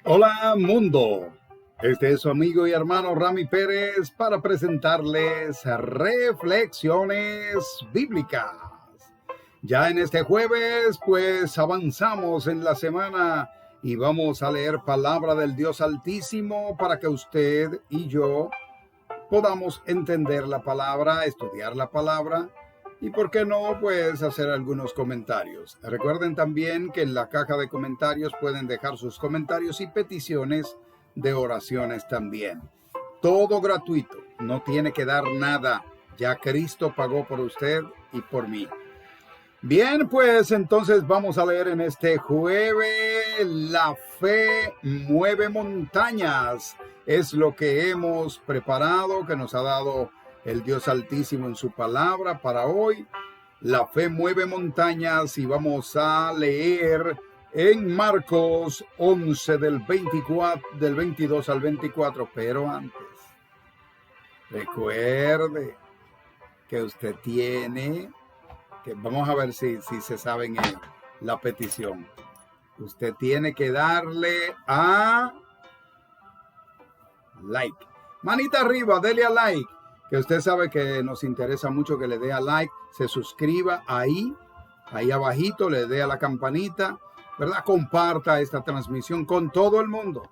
Hola mundo, este es su amigo y hermano Rami Pérez para presentarles reflexiones bíblicas. Ya en este jueves pues avanzamos en la semana y vamos a leer palabra del Dios Altísimo para que usted y yo podamos entender la palabra, estudiar la palabra y, por qué no, pues hacer algunos comentarios. Recuerden también que en la caja de comentarios pueden dejar sus comentarios y peticiones de oraciones también. Todo gratuito, no tiene que dar nada. Ya Cristo pagó por usted y por mí. Bien, pues entonces vamos a leer en este jueves: la fe mueve montañas. Es lo que hemos preparado, que nos ha dado el Dios Altísimo en su palabra para hoy. La fe mueve montañas y vamos a leer en Marcos 11 del 22 al 24. Pero antes, recuerde que usted tiene... que vamos a ver si se saben la petición. Usted tiene que darle a like. Manita arriba, dele a like. Que usted sabe que nos interesa mucho que le dé a like. Se suscriba ahí abajito, le dé a la campanita, ¿verdad? Comparta esta transmisión con todo el mundo.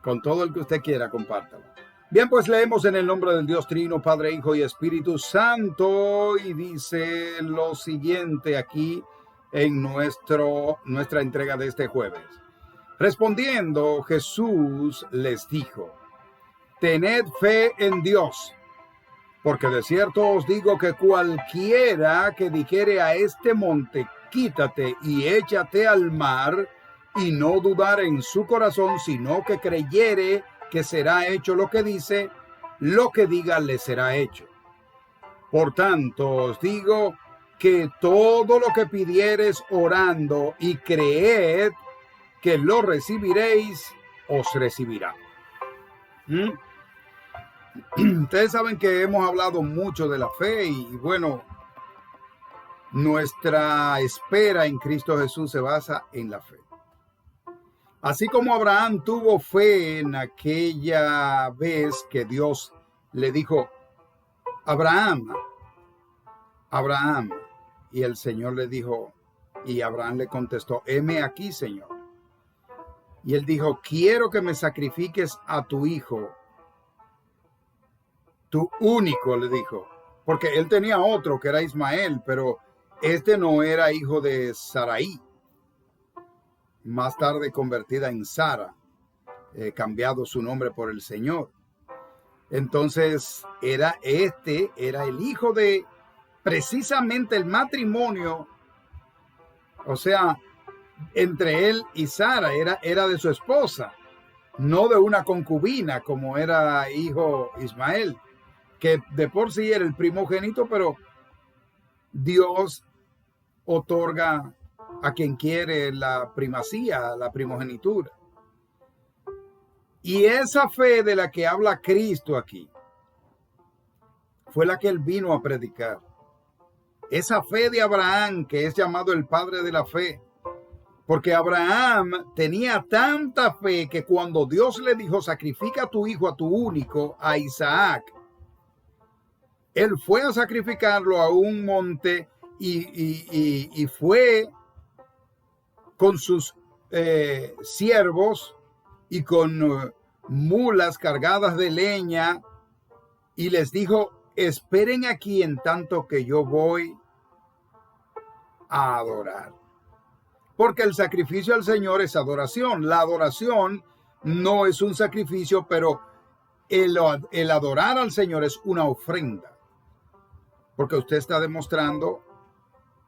Con todo el que usted quiera, compártalo. Bien, pues leemos en el nombre del Dios Trino, Padre, Hijo y Espíritu Santo, y dice lo siguiente aquí en nuestra entrega de este jueves. Respondiendo, Jesús les dijo: tened fe en Dios, porque de cierto os digo que cualquiera que dijere a este monte, quítate y échate al mar, y no dudar en su corazón, sino que creyere que será hecho lo que dice, lo que diga le será hecho. Por tanto os digo que todo lo que pidiereis orando y creed que lo recibiréis, os recibirá. Ustedes saben que hemos hablado mucho de la fe y bueno, nuestra espera en Cristo Jesús se basa en la fe. Así como Abraham tuvo fe en aquella vez que Dios le dijo: Abraham, Abraham, y el Señor le dijo, y Abraham le contestó: heme aquí, Señor. Y él dijo: quiero que me sacrifiques a tu hijo, tu único, le dijo, porque él tenía otro que era Ismael, pero este no era hijo de Saraí, más tarde convertida en Sara, cambiado su nombre por el Señor. Entonces era el hijo de precisamente el matrimonio, o sea, entre él y Sara, era de su esposa, no de una concubina como era hijo Ismael, que de por sí era el primogénito, pero Dios otorga a quien quiere la primacía, la primogenitura. Y esa fe de la que habla Cristo aquí fue la que él vino a predicar. Esa fe de Abraham, que es llamado el padre de la fe, porque Abraham tenía tanta fe que cuando Dios le dijo: sacrifica a tu hijo, a tu único, a Isaac, él fue a sacrificarlo a un monte y fue con sus siervos y con mulas cargadas de leña, y les dijo: esperen aquí en tanto que yo voy a adorar. Porque el sacrificio al Señor es adoración. La adoración no es un sacrificio, pero el adorar al Señor es una ofrenda. Porque usted está demostrando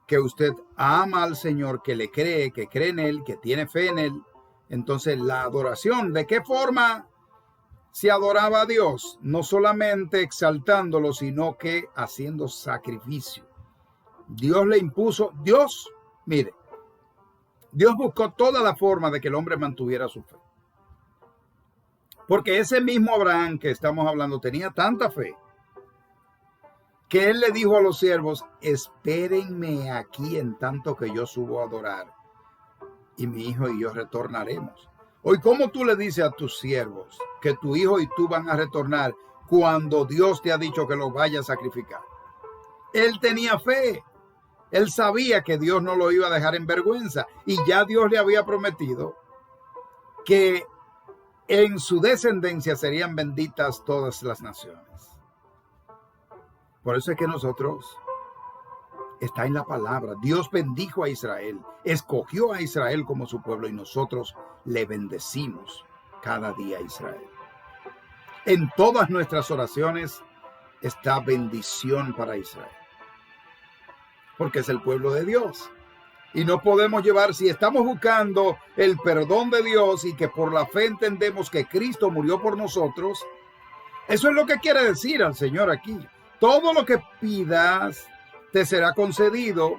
que usted ama al Señor, que le cree, que cree en Él, que tiene fe en Él. Entonces la adoración, ¿de qué forma se adoraba a Dios? No solamente exaltándolo, sino que haciendo sacrificio. Dios le impuso, mire, Dios buscó toda la forma de que el hombre mantuviera su fe. Porque ese mismo Abraham que estamos hablando tenía tanta fe que él le dijo a los siervos: espérenme aquí en tanto que yo subo a adorar. y mi hijo y yo retornaremos. Hoy, ¿cómo tú le dices a tus siervos que tu hijo y tú van a retornar cuando Dios te ha dicho que lo vaya a sacrificar? Él tenía fe. Él sabía que Dios no lo iba a dejar en vergüenza. Y ya Dios le había prometido que en su descendencia serían benditas todas las naciones. Por eso es que nosotros, está en la palabra, Dios bendijo a Israel, escogió a Israel como su pueblo y nosotros le bendecimos cada día a Israel. En todas nuestras oraciones está bendición para Israel, porque es el pueblo de Dios. Y no podemos llevar, si estamos buscando el perdón de Dios y que por la fe entendemos que Cristo murió por nosotros, eso es lo que quiere decir al Señor aquí. Todo lo que pidas te será concedido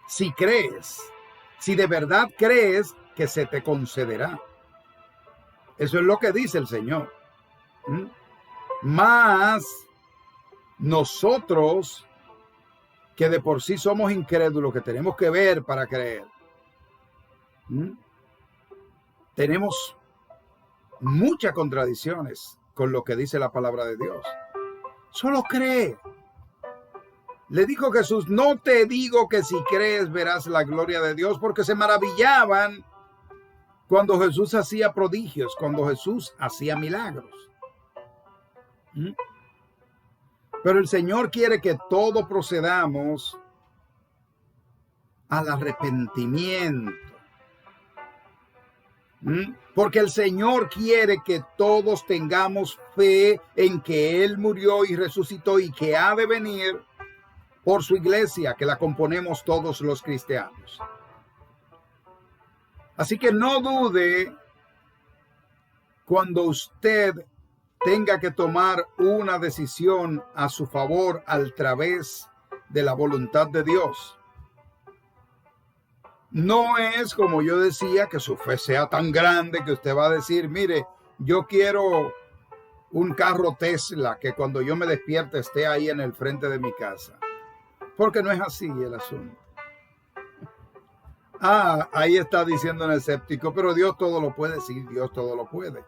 si crees, si de verdad crees que se te concederá. Eso es lo que dice el Señor. Más nosotros, que de por sí somos incrédulos, que tenemos que ver para creer, tenemos muchas contradicciones con lo que dice la palabra de Dios. Solo cree. Le dijo Jesús, no te digo que si crees verás la gloria de Dios, porque se maravillaban cuando Jesús hacía prodigios, cuando Jesús hacía milagros. Pero el Señor quiere que todos procedamos al arrepentimiento. Porque el Señor quiere que todos tengamos fe en que Él murió y resucitó y que ha de venir por su iglesia, que la componemos todos los cristianos. Así que no dude cuando usted tenga que tomar una decisión a su favor a través de la voluntad de Dios. No es, como yo decía, que su fe sea tan grande que usted va a decir, mire, yo quiero un carro Tesla que cuando yo me despierte esté ahí en el frente de mi casa. Porque no es así el asunto. Ahí está diciendo el escéptico, pero Dios todo lo puede. Sí, Dios todo lo puede.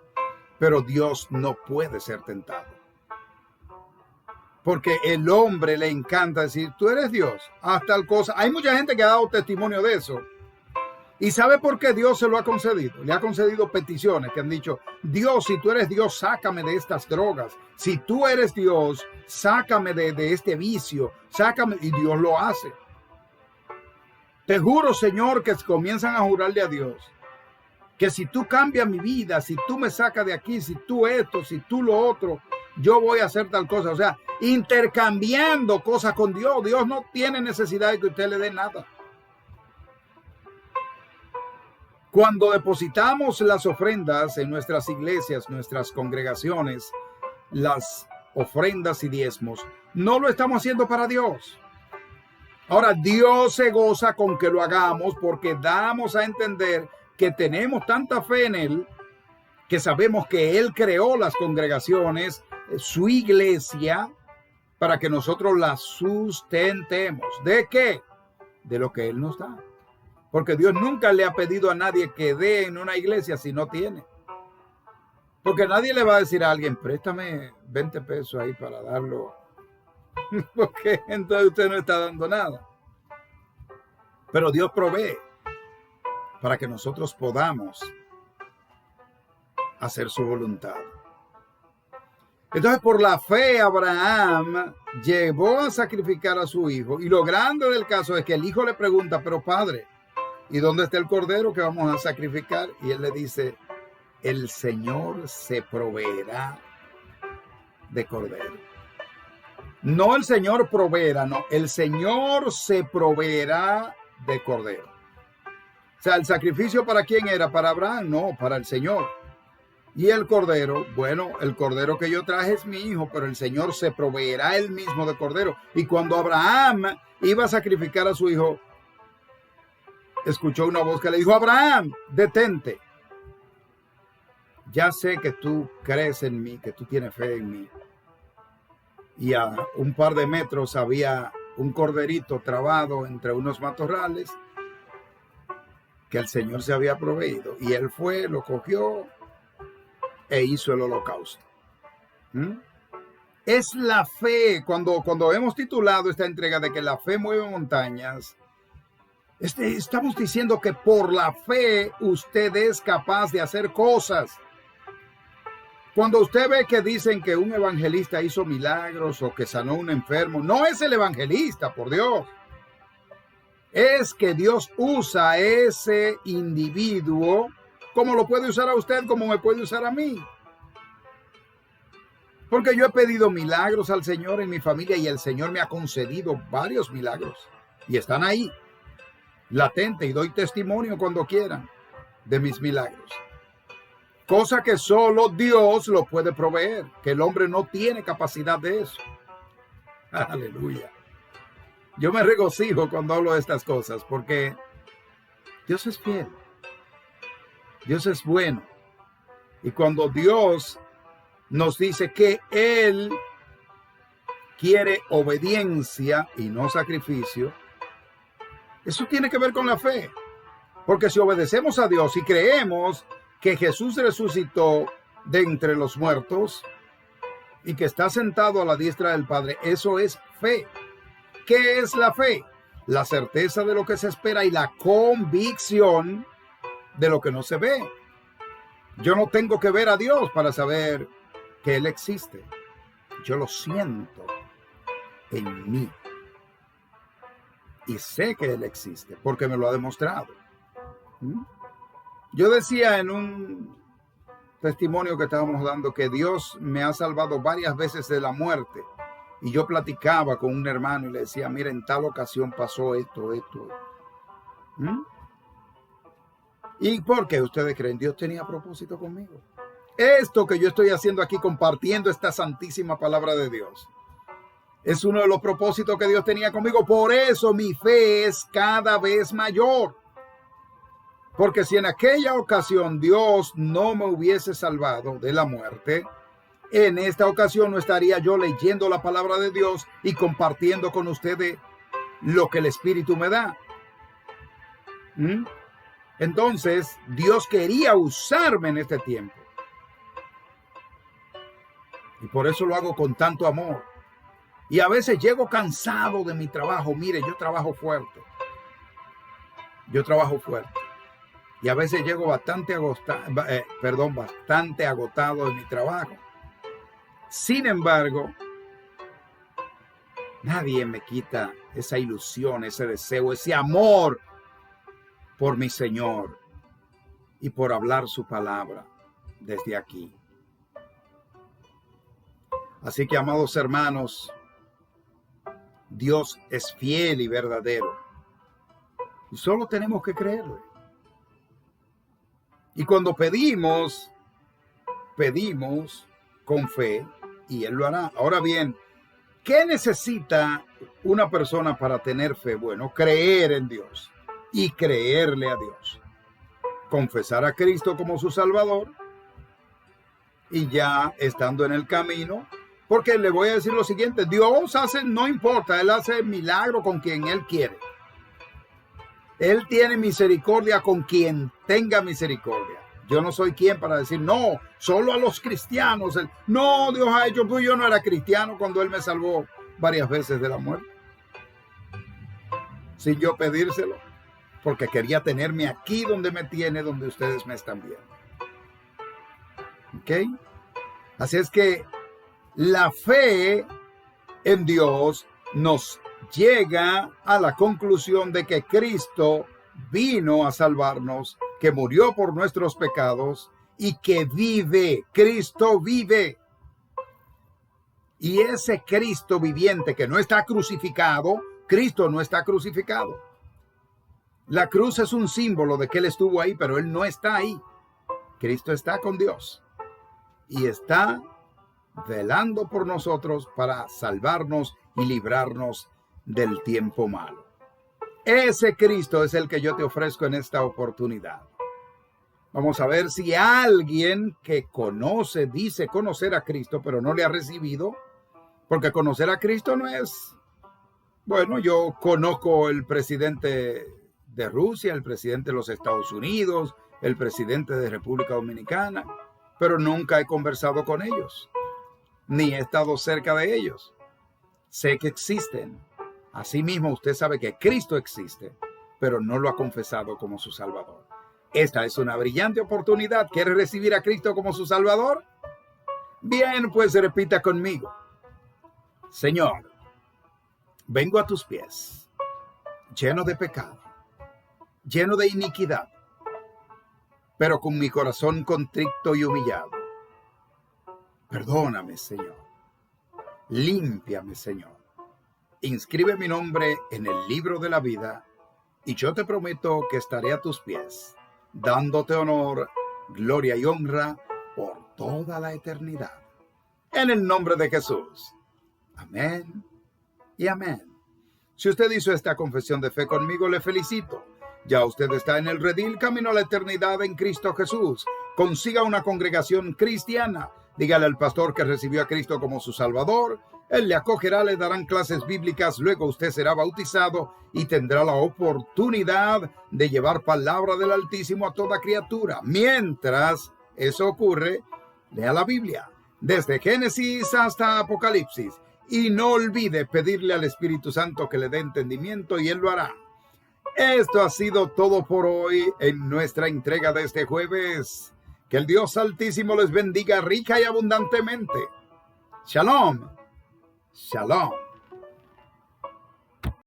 Pero Dios no puede ser tentado. Porque el hombre le encanta decir, tú eres Dios, haz tal cosa. Hay mucha gente que ha dado testimonio de eso. ¿Y sabe por qué Dios se lo ha concedido? Le ha concedido peticiones que han dicho, Dios, si tú eres Dios, sácame de estas drogas. Si tú eres Dios, sácame de este vicio. Sácame. Y Dios lo hace. Te juro, Señor, que comienzan a jurarle a Dios que si tú cambias mi vida, si tú me sacas de aquí, si tú esto, si tú lo otro, yo voy a hacer tal cosa. O sea, intercambiando cosas con Dios. Dios no tiene necesidad de que usted le dé nada. Cuando depositamos las ofrendas en nuestras iglesias, nuestras congregaciones, las ofrendas y diezmos, no lo estamos haciendo para Dios. Ahora, Dios se goza con que lo hagamos porque damos a entender que tenemos tanta fe en Él, que sabemos que Él creó las congregaciones, su iglesia, para que nosotros las sustentemos. ¿De qué? De lo que Él nos da. Porque Dios nunca le ha pedido a nadie que dé en una iglesia si no tiene. Porque nadie le va a decir a alguien, préstame 20 pesos ahí para darlo. Porque entonces usted no está dando nada. Pero Dios provee para que nosotros podamos hacer su voluntad. Entonces, por la fe, Abraham llevó a sacrificar a su hijo. Y lo grande del caso es que el hijo le pregunta, pero padre, ¿y dónde está el cordero que vamos a sacrificar? Y él le dice, el Señor se proveerá de cordero. No el Señor proveerá, no, el Señor se proveerá de cordero. O sea, ¿el sacrificio para quién era? ¿Para Abraham? No, para el Señor. Y el cordero, bueno, el cordero que yo traje es mi hijo, pero el Señor se proveerá él mismo de cordero. Y cuando Abraham iba a sacrificar a su hijo, escuchó una voz que le dijo, Abraham, detente. Ya sé que tú crees en mí, que tú tienes fe en mí. Y a un par de metros había un corderito trabado entre unos matorrales. que el Señor se había proveído. Y él fue, lo cogió e hizo el holocausto. ¿Mm? Es la fe. Cuando hemos titulado esta entrega de que la fe mueve montañas, estamos diciendo que por la fe usted es capaz de hacer cosas. Cuando usted ve que dicen que un evangelista hizo milagros o que sanó a un enfermo, no es el evangelista, por Dios. Es que Dios usa a ese individuo como lo puede usar a usted, como me puede usar a mí. Porque yo he pedido milagros al Señor en mi familia y el Señor me ha concedido varios milagros. Y están ahí, latente, y doy testimonio cuando quieran de mis milagros. Cosa que solo Dios lo puede proveer, que el hombre no tiene capacidad de eso. Aleluya. Yo me regocijo cuando hablo de estas cosas porque Dios es fiel. Dios es bueno. Y cuando Dios nos dice que Él quiere obediencia y no sacrificio, eso tiene que ver con la fe. Porque si obedecemos a Dios y creemos que Jesús resucitó de entre los muertos y que está sentado a la diestra del Padre, eso es fe. ¿Qué es la fe? La certeza de lo que se espera y la convicción de lo que no se ve. Yo no tengo que ver a Dios para saber que Él existe. Yo lo siento en mí. Y sé que Él existe porque me lo ha demostrado. Yo decía en un testimonio que estábamos dando que Dios me ha salvado varias veces de la muerte. Y yo platicaba con un hermano y le decía, mira, en tal ocasión pasó esto. ¿Y por qué ustedes creen? Dios tenía propósito conmigo. Esto que yo estoy haciendo aquí, compartiendo esta santísima palabra de Dios, es uno de los propósitos que Dios tenía conmigo. Por eso mi fe es cada vez mayor. Porque si en aquella ocasión Dios no me hubiese salvado de la muerte, en esta ocasión no estaría yo leyendo la palabra de Dios y compartiendo con ustedes lo que el Espíritu me da. Entonces, Dios quería usarme en este tiempo. Y por eso lo hago con tanto amor. Y a veces llego cansado de mi trabajo. Mire, yo trabajo fuerte. Y a veces llego bastante agotado de mi trabajo. Sin embargo, nadie me quita esa ilusión, ese deseo, ese amor por mi Señor y por hablar su palabra desde aquí. Así que, amados hermanos, Dios es fiel y verdadero. Y solo tenemos que creerle. Y cuando pedimos con fe y Él lo hará. Ahora bien, ¿qué necesita una persona para tener fe? Bueno, creer en Dios y creerle a Dios. Confesar a Cristo como su Salvador y ya estando en el camino, porque le voy a decir lo siguiente, Dios hace, no importa, Él hace milagro con quien Él quiere. Él tiene misericordia con quien tenga misericordia. Yo no soy quien para decir, no, solo a los cristianos. No, Dios ha hecho, pues yo no era cristiano cuando Él me salvó varias veces de la muerte. Sin yo pedírselo, porque quería tenerme aquí donde me tiene, donde ustedes me están viendo. ¿Ok? Así es que la fe en Dios nos llega a la conclusión de que Cristo vino a salvarnos, que murió por nuestros pecados y que vive. Cristo vive. Y ese Cristo viviente que no está crucificado, Cristo no está crucificado. La cruz es un símbolo de que Él estuvo ahí, pero Él no está ahí. Cristo está con Dios y está velando por nosotros para salvarnos y librarnos del tiempo malo. Ese Cristo es el que yo te ofrezco en esta oportunidad. Vamos a ver si alguien que dice conocer a Cristo, pero no le ha recibido, porque conocer a Cristo no es, bueno, yo conozco el presidente de Rusia, el presidente de los Estados Unidos, el presidente de República Dominicana, pero nunca he conversado con ellos, ni he estado cerca de ellos. Sé que existen. Asimismo, usted sabe que Cristo existe, pero no lo ha confesado como su Salvador. Esta es una brillante oportunidad. ¿Quiere recibir a Cristo como su Salvador? Bien, pues repita conmigo. Señor, vengo a tus pies, lleno de pecado, lleno de iniquidad, pero con mi corazón contrito y humillado. Perdóname, Señor. Límpiame, Señor. Inscribe mi nombre en el libro de la vida y yo te prometo que estaré a tus pies, dándote honor, gloria y honra por toda la eternidad. En el nombre de Jesús. Amén y amén. Si usted hizo esta confesión de fe conmigo, le felicito. Ya usted está en el redil camino a la eternidad en Cristo Jesús. Consiga una congregación cristiana. Dígale al pastor que recibió a Cristo como su Salvador. Él le acogerá, le darán clases bíblicas, luego usted será bautizado y tendrá la oportunidad de llevar palabra del Altísimo a toda criatura. Mientras eso ocurre, lea la Biblia, desde Génesis hasta Apocalipsis, y no olvide pedirle al Espíritu Santo que le dé entendimiento y Él lo hará. Esto ha sido todo por hoy en nuestra entrega de este jueves. Que el Dios Altísimo les bendiga rica y abundantemente. Shalom. Shalom.